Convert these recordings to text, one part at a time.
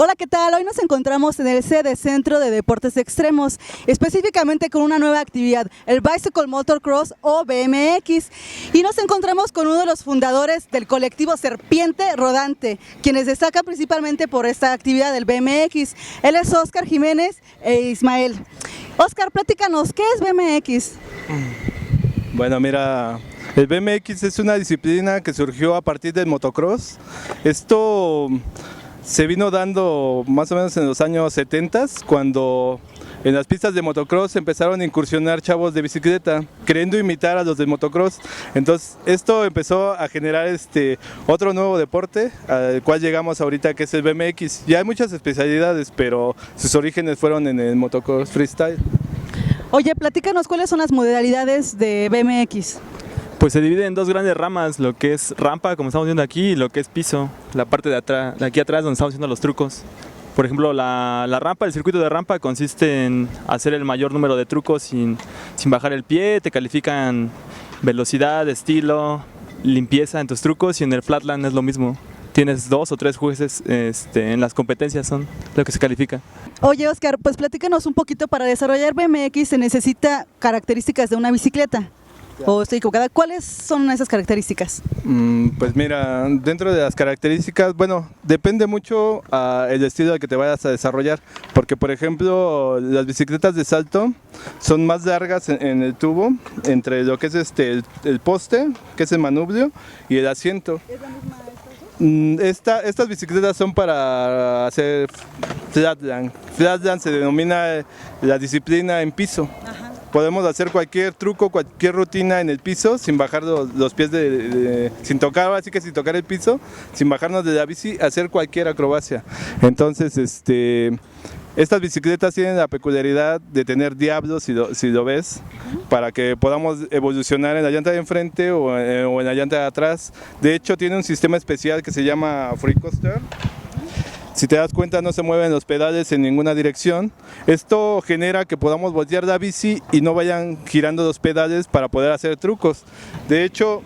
Hola, ¿qué tal? Hoy nos encontramos en el sede Centro de Deportes Extremos, específicamente con una nueva actividad, el Bicycle Motocross o BMX, y nos encontramos con uno de los fundadores del colectivo Serpiente Rodante, quienes destacan principalmente por esta actividad del BMX. Él es Óscar Jiménez e Ismael. Óscar, platícanos, ¿qué es BMX? Bueno, mira, el BMX es una disciplina que surgió a partir del motocross. Esto se vino dando más o menos en los años 70, cuando en las pistas de motocross empezaron a incursionar chavos de bicicleta, queriendo imitar a los del motocross. Entonces esto empezó a generar otro nuevo deporte, al cual llegamos ahorita, que es el BMX. Ya hay muchas especialidades, pero sus orígenes fueron en el motocross freestyle. Oye, platícanos cuáles son las modalidades de BMX. Pues se divide en dos grandes ramas, lo que es rampa, como estamos viendo aquí, y lo que es piso, la parte de atrás, de aquí atrás donde estamos haciendo los trucos. Por ejemplo, la rampa, el circuito de rampa consiste en hacer el mayor número de trucos sin bajar el pie, te califican velocidad, estilo, limpieza en tus trucos, y en el flatland es lo mismo. Tienes 2 o 3 jueces en las competencias, son lo que se califica. Oye, Óscar, pues platícanos un poquito. Para desarrollar BMX se necesita características de una bicicleta. ¿O estoy equivocada? ¿Cuáles son esas características? Pues mira, dentro de las características, bueno, depende mucho el estilo al que te vayas a desarrollar, porque por ejemplo las bicicletas de salto son más largas en el tubo, entre lo que es el poste, que es el manubrio, y el asiento. ¿Es la misma estas bicicletas son para hacer flatland. Flatland se denomina la disciplina en piso. Ajá. Podemos hacer cualquier truco, cualquier rutina en el piso sin bajar los pies, sin tocar, así que sin tocar el piso, sin bajarnos de la bici, hacer cualquier acrobacia. Entonces, estas bicicletas tienen la peculiaridad de tener diablos, si lo ves, para que podamos evolucionar en la llanta de enfrente o en la llanta de atrás. De hecho, tiene un sistema especial que se llama Free Coaster. Si te das cuenta, no se mueven los pedales en ninguna dirección. Esto genera que podamos voltear la bici y no vayan girando los pedales para poder hacer trucos. De hecho,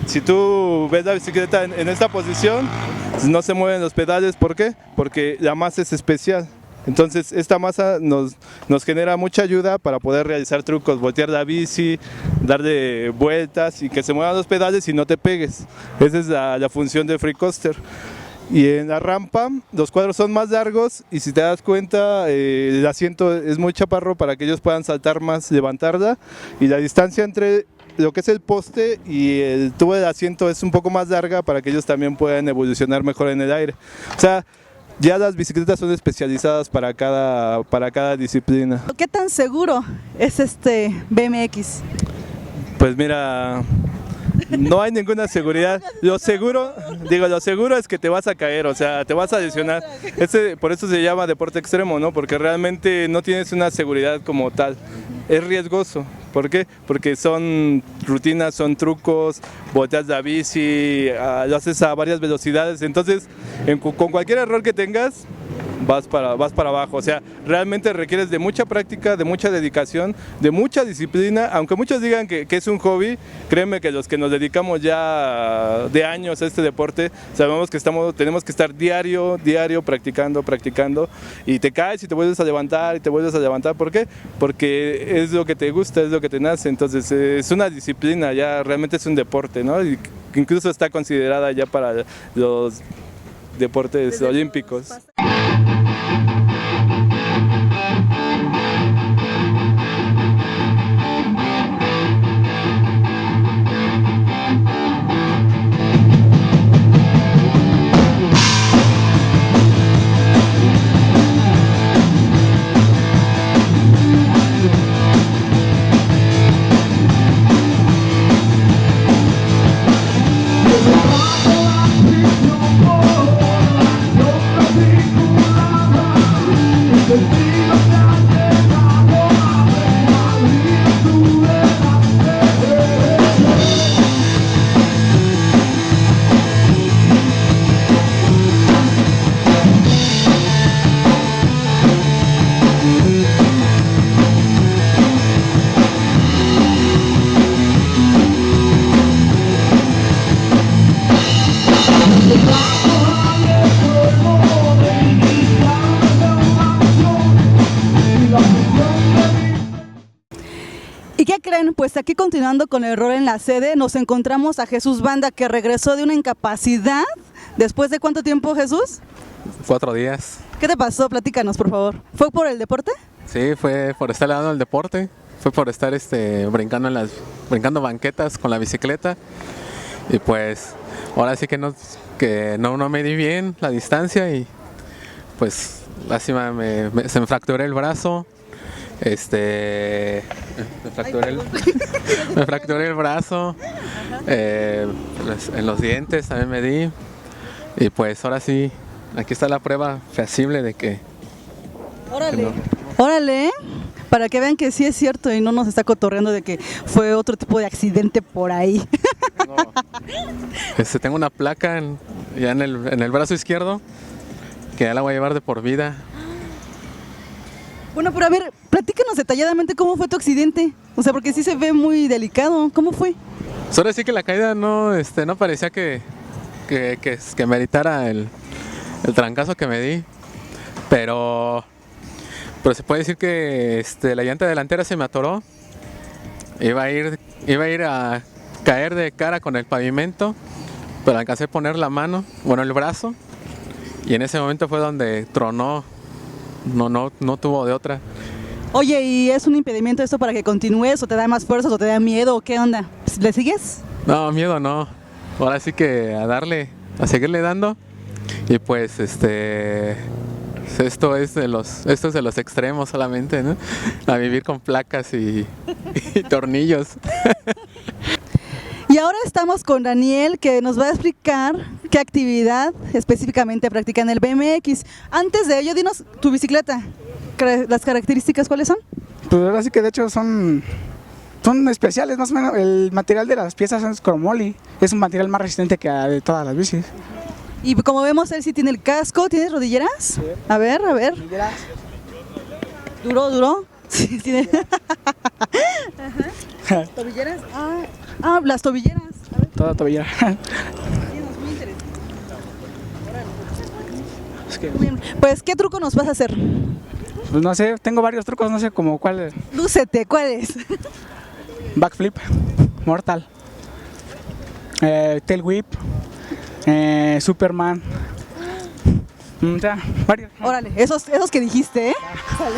si tú ves la bicicleta en esta posición, no se mueven los pedales. ¿Por qué? Porque la masa es especial. Entonces esta masa nos genera mucha ayuda para poder realizar trucos, voltear la bici, darle vueltas y que se muevan los pedales y no te pegues. Esa es la función del Free Coaster. Y en la rampa los cuadros son más largos y si te das cuenta el asiento es muy chaparro para que ellos puedan saltar más, levantarla, y la distancia entre lo que es el poste y el tubo del asiento es un poco más larga para que ellos también puedan evolucionar mejor en el aire. O sea, ya las bicicletas son especializadas para cada disciplina. ¿Qué tan seguro es BMX? Pues mira, no hay ninguna seguridad. Lo seguro es que te vas a caer, o sea, te vas a lesionar. Por eso se llama deporte extremo, ¿no? Porque realmente no tienes una seguridad como tal. Es riesgoso. ¿Por qué? Porque son rutinas, son trucos, volteas la bici, lo haces a varias velocidades. Entonces, con cualquier error que tengas, vas para abajo. O sea, realmente requieres de mucha práctica, de mucha dedicación, de mucha disciplina. Aunque muchos digan que es un hobby, créeme que los que nos dedicamos ya de años a este deporte, sabemos que tenemos que estar diario, practicando, y te caes y te vuelves a levantar, ¿Por qué? Porque es lo que te gusta, es lo que te nace. Entonces es una disciplina, ya realmente es un deporte, ¿no? Y que incluso está considerada ya para los deportes olímpicos. ¿Y qué creen? Pues aquí continuando con el rol en la sede, nos encontramos a Jesús Banda, que regresó de una incapacidad. ¿Después de cuánto tiempo, Jesús? 4 días. ¿Qué te pasó? Platícanos, por favor. ¿Fue por el deporte? Sí, fue por estar dando el deporte, fue por estar brincando banquetas con la bicicleta y pues ahora sí que no me di bien la distancia y pues lástima se me fracturé el brazo, me fracturé el brazo, en los dientes también me di y pues ahora sí, aquí está la prueba fehacible de que Órale. no. Órale, ¿eh? Para que vean que sí es cierto y no nos está cotorreando de que fue otro tipo de accidente por ahí. Tengo una placa ya en el brazo izquierdo que ya la voy a llevar de por vida. Bueno, pero a ver, platícanos detalladamente cómo fue tu accidente. O sea, porque sí se ve muy delicado. ¿Cómo fue? Pues ahora sí que la caída no parecía que meritara el trancazo que me di, pero se puede decir que la llanta delantera se me atoró. Iba a ir a caer de cara con el pavimento, pero alcancé a poner la mano, el brazo, y en ese momento fue donde tronó. No tuvo de otra. Oye, ¿y es un impedimento esto para que continúes o te da más fuerzas o te da miedo o qué onda? ¿Le sigues? No, miedo no. Ahora sí que a seguirle dando. Y pues esto es de los extremos solamente, ¿no? A vivir con placas y tornillos. Y ahora estamos con Daniel, que nos va a explicar qué actividad específicamente practica en el BMX. Antes de ello, dinos tu bicicleta. ¿Las características cuáles son? Pues ahora sí que de hecho son especiales, más o menos. El material de las piezas es cromoly, es un material más resistente que de todas las bicis. Y como vemos, él sí tiene el casco. ¿Tienes rodilleras? Sí. A ver. ¿Duro? Sí, tiene. ¿Tobilleras? Las tobilleras. A ver. Toda tobillera. Muy interesante. Muy bien. Pues, ¿qué truco nos vas a hacer? Pues no sé, tengo varios trucos, no sé como cuál. Lúcete, ¿cuál es? Backflip, mortal, tail whip, Superman. Ya, varios. Órale, esos que dijiste, ¿eh? Sale.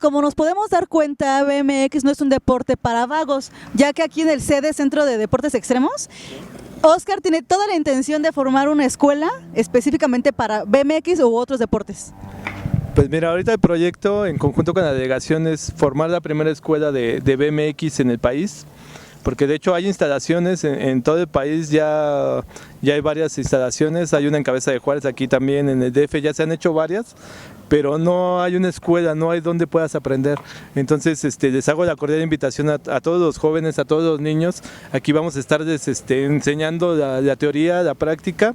Como nos podemos dar cuenta, BMX no es un deporte para vagos, ya que aquí en el sede Centro de Deportes Extremos, Oscar tiene toda la intención de formar una escuela específicamente para BMX u otros deportes. Pues mira, ahorita el proyecto en conjunto con la delegación es formar la primera escuela de BMX en el país, porque de hecho hay instalaciones en todo el país, ya hay varias instalaciones, hay una en Cabeza de Juárez, aquí también en el DF ya se han hecho varias, pero no hay una escuela, no hay donde puedas aprender. Entonces les hago la cordial invitación a todos los jóvenes, a todos los niños. Aquí vamos a estarles enseñando la teoría, la práctica,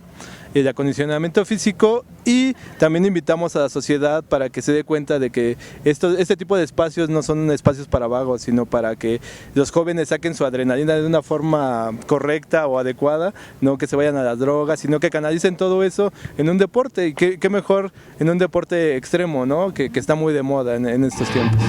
el acondicionamiento físico, y también invitamos a la sociedad para que se dé cuenta de que este tipo de espacios no son espacios para vagos, sino para que los jóvenes saquen su adrenalina de una forma correcta o adecuada, no que se vayan a las drogas, sino que canalicen todo eso en un deporte, y qué mejor en un deporte extremo, ¿no? que está muy de moda en estos tiempos.